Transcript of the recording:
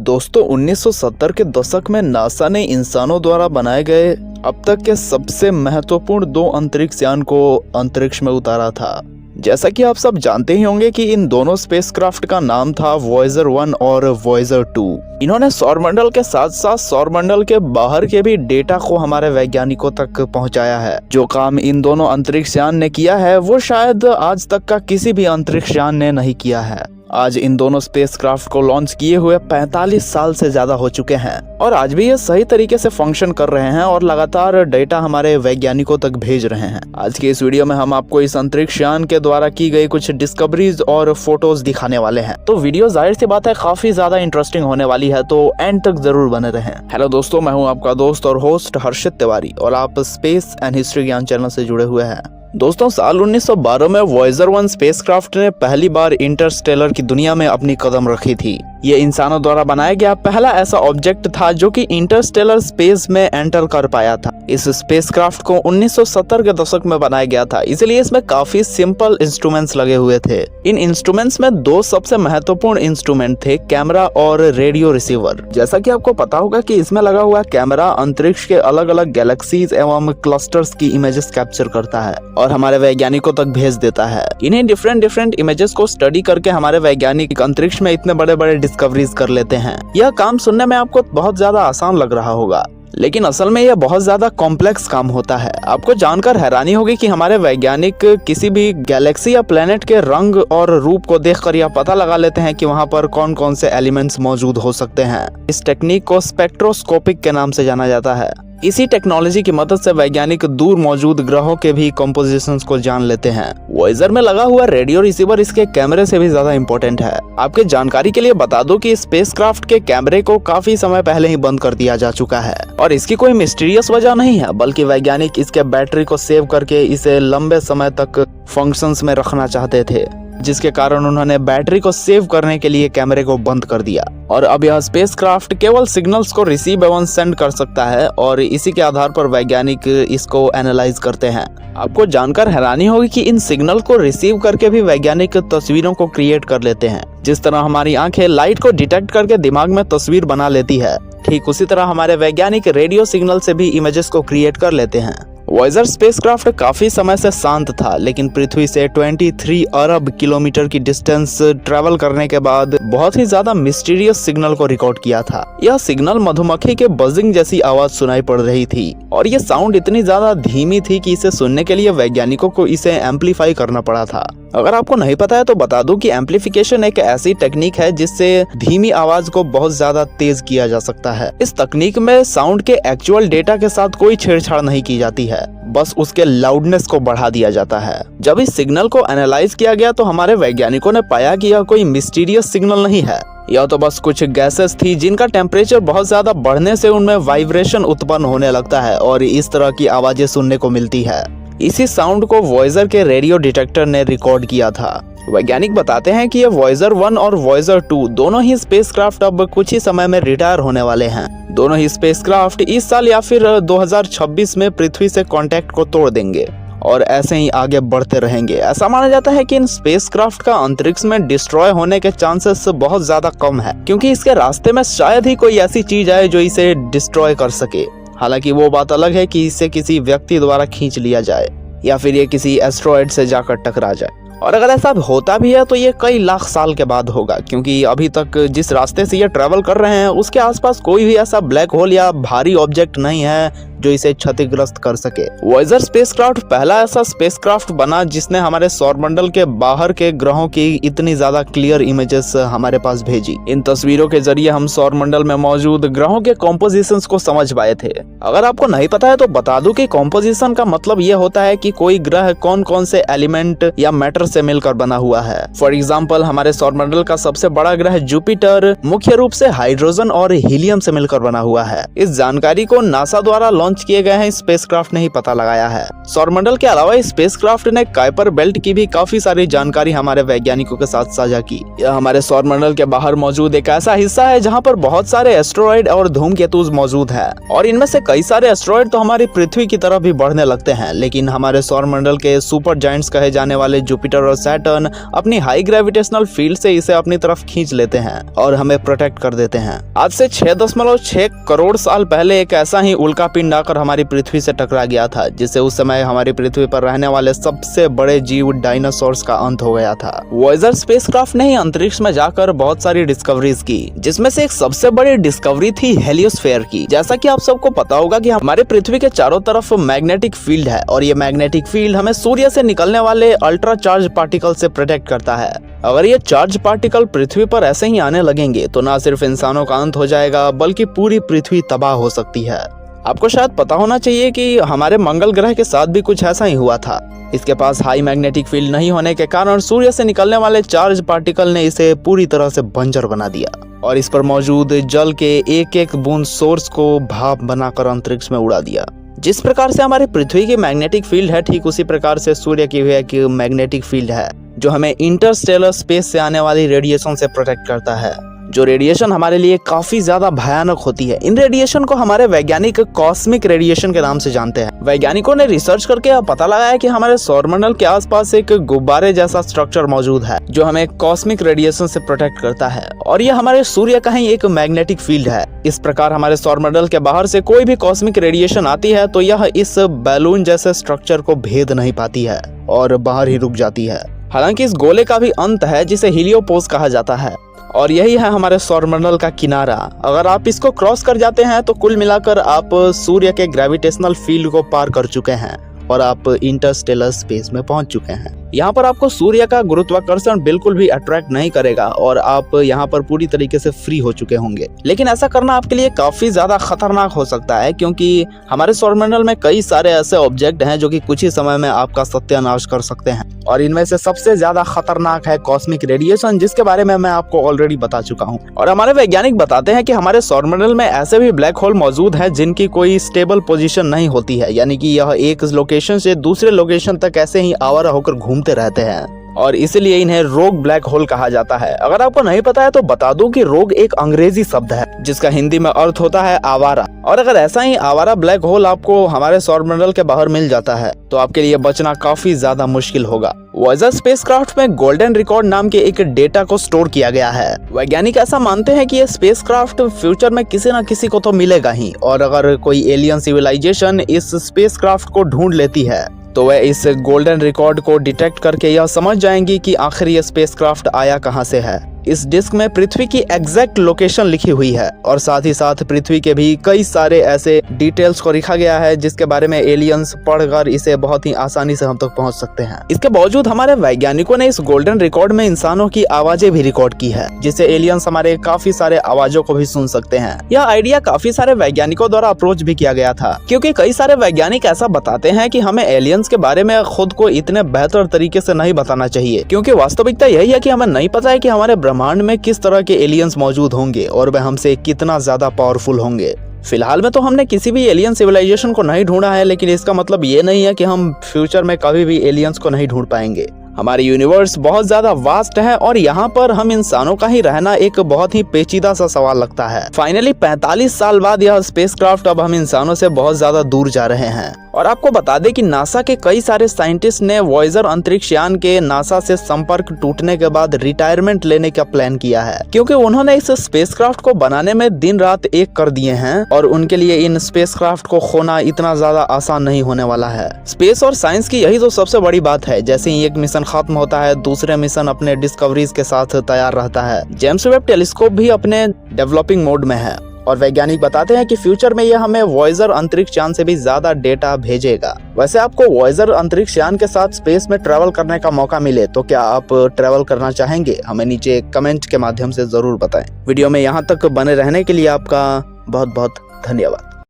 दोस्तों 1970 के दशक में नासा ने इंसानों द्वारा बनाए गए अब तक के सबसे महत्वपूर्ण 2 अंतरिक्ष यान को अंतरिक्ष में उतारा था। जैसा कि आप सब जानते ही होंगे कि इन दोनों स्पेसक्राफ्ट का नाम था वॉयेजर 1 और वॉयेजर 2। इन्होंने सौरमंडल के साथ साथ सौरमंडल के बाहर के भी डेटा को हमारे वैज्ञानिकों तक पहुंचाया है। जो काम इन दोनों अंतरिक्ष यान ने किया है वो शायद आज तक का किसी भी अंतरिक्ष यान ने नहीं किया है। आज इन दोनों स्पेसक्राफ्ट को लॉन्च किए हुए 45 साल से ज्यादा हो चुके हैं और आज भी ये सही तरीके से फंक्शन कर रहे हैं और लगातार डेटा हमारे वैज्ञानिकों तक भेज रहे हैं। आज की इस वीडियो में हम आपको इस अंतरिक्ष यान के द्वारा की गई कुछ डिस्कवरीज और फोटोज दिखाने वाले हैं। तो वीडियो जाहिर सी बात है काफी ज्यादा इंटरेस्टिंग होने वाली है, तो एंड तक जरूर बने रहें। हेलो दोस्तों, मैं हूँ आपका दोस्त और होस्ट हर्षित तिवारी और आप स्पेस एंड हिस्ट्री ज्ञान चैनल से जुड़े हुए हैं। दोस्तों, साल 1912 में वॉयेजर 1 स्पेसक्राफ्ट ने पहली बार इंटरस्टेलर की दुनिया में अपनी कदम रखी थी। ये इंसानों द्वारा बनाया गया पहला ऐसा ऑब्जेक्ट था जो कि इंटरस्टेलर स्पेस में एंटर कर पाया था। इस स्पेसक्राफ्ट को 1970 के दशक में बनाया गया था, इसलिए इसमें काफी सिंपल इंस्ट्रूमेंट्स लगे हुए थे। इन इंस्ट्रूमेंट्स में 2 सबसे महत्वपूर्ण इंस्ट्रूमेंट थे, कैमरा और रेडियो रिसीवर। जैसा कि आपको पता होगा कि इसमें लगा हुआ कैमरा अंतरिक्ष के अलग अलग गैलेक्सीज एवं क्लस्टर्स की इमेजेस कैप्चर करता है और हमारे वैज्ञानिकों तक भेज देता है। इन्हीं डिफरेंट इमेजेस को स्टडी करके हमारे वैज्ञानिक अंतरिक्ष में इतने बड़े डिस्कवरीज कर लेते हैं। यह काम सुनने में आपको बहुत ज्यादा आसान लग रहा होगा, लेकिन असल में यह बहुत ज्यादा कॉम्प्लेक्स काम होता है। आपको जानकर हैरानी होगी कि हमारे वैज्ञानिक किसी भी गैलेक्सी या प्लेनेट के रंग और रूप को देखकर यह पता लगा लेते हैं कि वहां पर कौन कौन से एलिमेंट्स मौजूद हो सकते हैं। इस टेक्निक को स्पेक्ट्रोस्कोपिक के नाम से जाना जाता है। इसी टेक्नोलॉजी की मदद से वैज्ञानिक दूर मौजूद ग्रहों के भी कंपोजिशंस को जान लेते हैं। वॉयेजर में लगा हुआ रेडियो रिसीवर इसके कैमरे से भी ज्यादा इम्पोर्टेंट है। आपके जानकारी के लिए बता दूं कि स्पेसक्राफ्ट के कैमरे को काफी समय पहले ही बंद कर दिया जा चुका है और इसकी कोई मिस्टीरियस वजह नहीं है, बल्कि वैज्ञानिक इसके बैटरी को सेव करके इसे लंबे समय तक फंक्शंस में रखना चाहते थे, जिसके कारण उन्होंने बैटरी को सेव करने के लिए कैमरे को बंद कर दिया। और अब यह स्पेसक्राफ्ट केवल सिग्नल्स को रिसीव एवं सेंड कर सकता है और इसी के आधार पर वैज्ञानिक इसको एनालाइज करते हैं। आपको जानकर हैरानी होगी कि इन सिग्नल को रिसीव करके भी वैज्ञानिक तस्वीरों को क्रिएट कर लेते हैं। जिस तरह हमारी आंखें लाइट को डिटेक्ट करके दिमाग में तस्वीर बना लेती है, ठीक उसी तरह हमारे वैज्ञानिक रेडियो सिग्नल से भी इमेजेस को क्रिएट कर लेते हैं। वॉयेजर स्पेसक्राफ्ट काफी समय से शांत था, लेकिन पृथ्वी से 23 अरब किलोमीटर की डिस्टेंस ट्रेवल करने के बाद बहुत ही ज्यादा मिस्टीरियस सिग्नल को रिकॉर्ड किया था। यह सिग्नल मधुमक्खी के बजिंग जैसी आवाज सुनाई पड़ रही थी और ये साउंड इतनी ज्यादा धीमी थी कि इसे सुनने के लिए वैज्ञानिकों को इसे एम्पलीफाई करना पड़ा था। अगर आपको नहीं पता है तो बता दूं कि एम्पलीफिकेशन एक ऐसी टेक्निक है जिससे धीमी आवाज को बहुत ज्यादा तेज किया जा सकता है। इस तकनीक में साउंड के एक्चुअल डेटा के साथ कोई छेड़छाड़ नहीं की जाती है, बस उसके लाउडनेस को बढ़ा दिया जाता है। जब इस सिग्नल को एनालाइज किया गया तो हमारे वैज्ञानिकों ने पाया कि यह कोई मिस्टीरियस सिग्नल नहीं है, यह तो बस कुछ गैसेस थी जिनका टेम्परेचर बहुत ज्यादा बढ़ने से उनमें वाइब्रेशन उत्पन्न होने लगता है और इस तरह की आवाजें सुनने को मिलती है। इसी साउंड को वॉयेजर के रेडियो डिटेक्टर ने रिकॉर्ड किया था। वैज्ञानिक बताते हैं कि ये वॉयेजर 1 और वॉयेजर 2 दोनों ही स्पेसक्राफ्ट अब कुछ ही समय में रिटायर होने वाले हैं। दोनों ही स्पेसक्राफ्ट इस साल या फिर 2026 में पृथ्वी से कांटेक्ट को तोड़ देंगे और ऐसे ही आगे बढ़ते रहेंगे। ऐसा माना जाता है कि इन स्पेसक्राफ्ट का अंतरिक्ष में डिस्ट्रॉय होने के चांसेस बहुत ज्यादा कम है, क्योंकि इसके रास्ते में शायद ही कोई ऐसी चीज आए जो इसे डिस्ट्रॉय कर सके। हालांकि वो बात अलग है कि इसे किसी व्यक्ति द्वारा खींच लिया जाए या फिर ये किसी एस्ट्रॉयड से जाकर टकरा जाए। और अगर ऐसा होता भी है तो ये कई लाख साल के बाद होगा, क्योंकि अभी तक जिस रास्ते से ये ट्रेवल कर रहे हैं उसके आसपास कोई भी ऐसा ब्लैक होल या भारी ऑब्जेक्ट नहीं है जो इसे क्षतिग्रस्त कर सके। वॉयेजर स्पेसक्राफ्ट पहला ऐसा स्पेसक्राफ्ट बना जिसने हमारे सौरमंडल के बाहर के ग्रहों की इतनी ज्यादा क्लियर इमेजेस हमारे पास भेजी। इन तस्वीरों के जरिए हम सौरमंडल में मौजूद ग्रहों के कॉम्पोजिशंस को समझ पाए थे। अगर आपको नहीं पता है तो बता दूं कि कॉम्पोजिशन का मतलब ये होता है कि कोई ग्रह कौन कौन से एलिमेंट या मैटर से मिलकर बना हुआ है। फॉर एग्जाम्पल, हमारे सौरमंडल का सबसे बड़ा ग्रह जुपिटर मुख्य रूप से हाइड्रोजन और हीलियम से मिलकर बना हुआ है। इस जानकारी को नासा द्वारा लॉन्च लॉन्च किए गए हैं स्पेसक्राफ्ट ने ही पता लगाया है। सौरमंडल के अलावा स्पेसक्राफ्ट ने काइपर बेल्ट की भी काफी सारी जानकारी हमारे वैज्ञानिकों के साथ साझा की। यह हमारे सौरमंडल के बाहर मौजूद एक ऐसा हिस्सा है जहाँ पर बहुत सारे एस्टेरॉयड और धूमकेतु मौजूद है, और इनमें से कई सारे एस्टेरॉयड तो हमारी पृथ्वी की तरफ भी बढ़ने लगते हैं, लेकिन हमारे सौरमंडल के सुपर जायंट्स कहे जाने वाले जुपिटर और सैटर्न अपनी हाई ग्रेविटेशनल फील्ड से इसे अपनी तरफ खींच लेते हैं और हमें प्रोटेक्ट कर देते हैं। आज से 6.6 करोड़ साल पहले एक ऐसा ही उल्का पिंड आकर हमारी पृथ्वी से टकरा गया था, जिससे उस समय हमारी पृथ्वी पर रहने वाले सबसे बड़े जीव डायनासोर्स का अंत हो गया था। वॉयेजर स्पेसक्राफ्ट ने ही अंतरिक्ष में जाकर बहुत सारी डिस्कवरीज की, जिसमें से एक सबसे बड़ी डिस्कवरी थी हेलियोस्फीयर की। जैसा कि आप सबको पता होगा कि हमारे पृथ्वी के चारों तरफ मैग्नेटिक फील्ड है, और ये मैग्नेटिक फील्ड हमें सूर्य से निकलने वाले अल्ट्रा चार्ज पार्टिकल से प्रोटेक्ट करता है। अगर ये चार्ज पार्टिकल पृथ्वी पर ऐसे ही आने लगेंगे तो ना सिर्फ इंसानों का अंत हो जाएगा, बल्कि पूरी पृथ्वी तबाह हो सकती है। आपको शायद पता होना चाहिए कि हमारे मंगल ग्रह के साथ भी कुछ ऐसा ही हुआ था। इसके पास हाई मैग्नेटिक फील्ड नहीं होने के कारण सूर्य से निकलने वाले चार्ज पार्टिकल ने इसे पूरी तरह से बंजर बना दिया, और इस पर मौजूद जल के एक एक बूंद सोर्स को भाप बनाकर अंतरिक्ष में उड़ा दिया। जिस प्रकार से हमारी पृथ्वी की मैग्नेटिक फील्ड है, ठीक उसी प्रकार से सूर्य की भी एक मैग्नेटिक फील्ड है, जो हमें इंटरस्टेलर स्पेस से आने वाली रेडिएशन से प्रोटेक्ट करता है, जो रेडिएशन हमारे लिए काफी ज्यादा भयानक होती है। इन रेडिएशन को हमारे वैज्ञानिक कॉस्मिक रेडिएशन के नाम से जानते हैं। वैज्ञानिकों ने रिसर्च करके यह पता लगाया कि हमारे सौरमंडल के आसपास एक गुब्बारे जैसा स्ट्रक्चर मौजूद है, जो हमें कॉस्मिक रेडिएशन से प्रोटेक्ट करता है, और यह हमारे सूर्य का ही एक मैग्नेटिक फील्ड है। इस प्रकार हमारे सौरमंडल के बाहर से कोई भी कॉस्मिक रेडिएशन आती है तो यह इस बैलून जैसे स्ट्रक्चर को भेद नहीं पाती है और बाहर ही रुक जाती है। हालांकि इस गोले का भी अंत है, जिसे हीलियोपोस कहा जाता है, और यही है हमारे सौरमंडल का किनारा। अगर आप इसको क्रॉस कर जाते हैं तो कुल मिलाकर आप सूर्य के ग्रेविटेशनल फील्ड को पार कर चुके हैं और आप इंटरस्टेलर स्पेस में पहुंच चुके हैं। यहाँ पर आपको सूर्य का गुरुत्वाकर्षण बिल्कुल भी अट्रैक्ट नहीं करेगा और आप यहाँ पर पूरी तरीके से फ्री हो चुके होंगे। लेकिन ऐसा करना आपके लिए काफी ज्यादा खतरनाक हो सकता है, क्योंकि हमारे सौरमंडल में कई सारे ऐसे ऑब्जेक्ट हैं जो कि कुछ ही समय में आपका सत्यानाश कर सकते हैं, और इनमें से सबसे ज्यादा खतरनाक है कॉस्मिक रेडिएशन, जिसके बारे में मैं आपको ऑलरेडी बता चुका हूँ। और हमारे वैज्ञानिक बताते हैं कि हमारे सौरमंडल में ऐसे भी ब्लैक होल मौजूद है जिनकी कोई स्टेबल पोजीशन नहीं होती है, यानी कि यह एक लोकेशन से दूसरे लोकेशन तक ऐसे ही आवारा होकर घूमते रहते हैं, और इसलिए इन्हें रोग ब्लैक होल कहा जाता है। अगर आपको नहीं पता है तो बता दूं कि रोग एक अंग्रेजी शब्द है जिसका हिंदी में अर्थ होता है आवारा, और अगर ऐसा ही आवारा ब्लैक होल आपको हमारे सौरमंडल के बाहर मिल जाता है तो आपके लिए बचना काफी ज्यादा मुश्किल होगा। वॉयेजर स्पेसक्राफ्ट में गोल्डन रिकॉर्ड नाम के एक डेटा को स्टोर किया गया है। वैज्ञानिक ऐसा मानते हैं कि ये स्पेसक्राफ्ट फ्यूचर में किसी न किसी को तो मिलेगा ही, और अगर कोई एलियन सिविलाइजेशन इस स्पेसक्राफ्ट को ढूंढ लेती है तो वह इस गोल्डन रिकॉर्ड को डिटेक्ट करके यह समझ जाएंगी कि आखिर ये स्पेसक्राफ्ट आया कहां से है। इस डिस्क में पृथ्वी की एग्जैक्ट लोकेशन लिखी हुई है, और साथ ही साथ पृथ्वी के भी कई सारे ऐसे डिटेल्स को लिखा गया है जिसके बारे में एलियंस पढ़कर इसे बहुत ही आसानी से हम तक पहुंच सकते हैं। इसके बावजूद हमारे वैज्ञानिकों ने इस गोल्डन रिकॉर्ड में इंसानों की आवाजें भी रिकॉर्ड की है, जिससे एलियंस हमारे काफी सारे आवाजों को भी सुन सकते हैं। यह आइडिया काफी सारे वैज्ञानिकों द्वारा अप्रोच भी किया गया था, क्योंकि कई सारे वैज्ञानिक ऐसा बताते हैं कि हमें एलियंस के बारे में खुद को इतने बेहतर तरीके से नहीं बताना चाहिए, क्योंकि वास्तविकता यही है कि हमें नहीं पता है कि हमारे ब्रह्मांड में किस तरह के एलियंस मौजूद होंगे और वह हमसे कितना ज्यादा पावरफुल होंगे। फिलहाल में तो हमने किसी भी एलियन सिविलाइजेशन को नहीं ढूंढा है, लेकिन इसका मतलब ये नहीं है कि हम फ्यूचर में कभी भी एलियंस को नहीं ढूंढ पाएंगे। हमारी यूनिवर्स बहुत ज्यादा वास्ट है और यहाँ पर हम इंसानों का ही रहना एक बहुत ही पेचीदा सा सवाल लगता है। फाइनली 45 साल बाद यह स्पेसक्राफ्ट अब हम इंसानों से बहुत ज्यादा दूर जा रहे हैं। और आपको बता दें कि नासा के कई सारे साइंटिस्ट ने वॉयेजर अंतरिक्ष यान के नासा से संपर्क टूटने के बाद रिटायरमेंट लेने का प्लान किया है, क्योंकि उन्होंने इस स्पेसक्राफ्ट को बनाने में दिन रात एक कर दिए हैं और उनके लिए इन स्पेसक्राफ्ट को खोना इतना ज्यादा आसान नहीं होने वाला है। स्पेस और साइंस की यही तो सबसे बड़ी बात है, जैसे ही एक मिशन खत्म होता है दूसरे मिशन अपने डिस्कवरीज के साथ तैयार रहता है। जेम्स वेब टेलीस्कोप भी अपने डेवलपिंग मोड में है और वैज्ञानिक बताते हैं कि फ्यूचर में यह हमें वॉयेजर अंतरिक्ष यान से भी ज्यादा डेटा भेजेगा। वैसे आपको वॉयेजर अंतरिक्ष यान के साथ स्पेस में ट्रैवल करने का मौका मिले तो क्या आप ट्रैवल करना चाहेंगे? हमें नीचे कमेंट के माध्यम से जरूर बताएं। वीडियो में यहाँ तक बने रहने के लिए आपका बहुत बहुत धन्यवाद।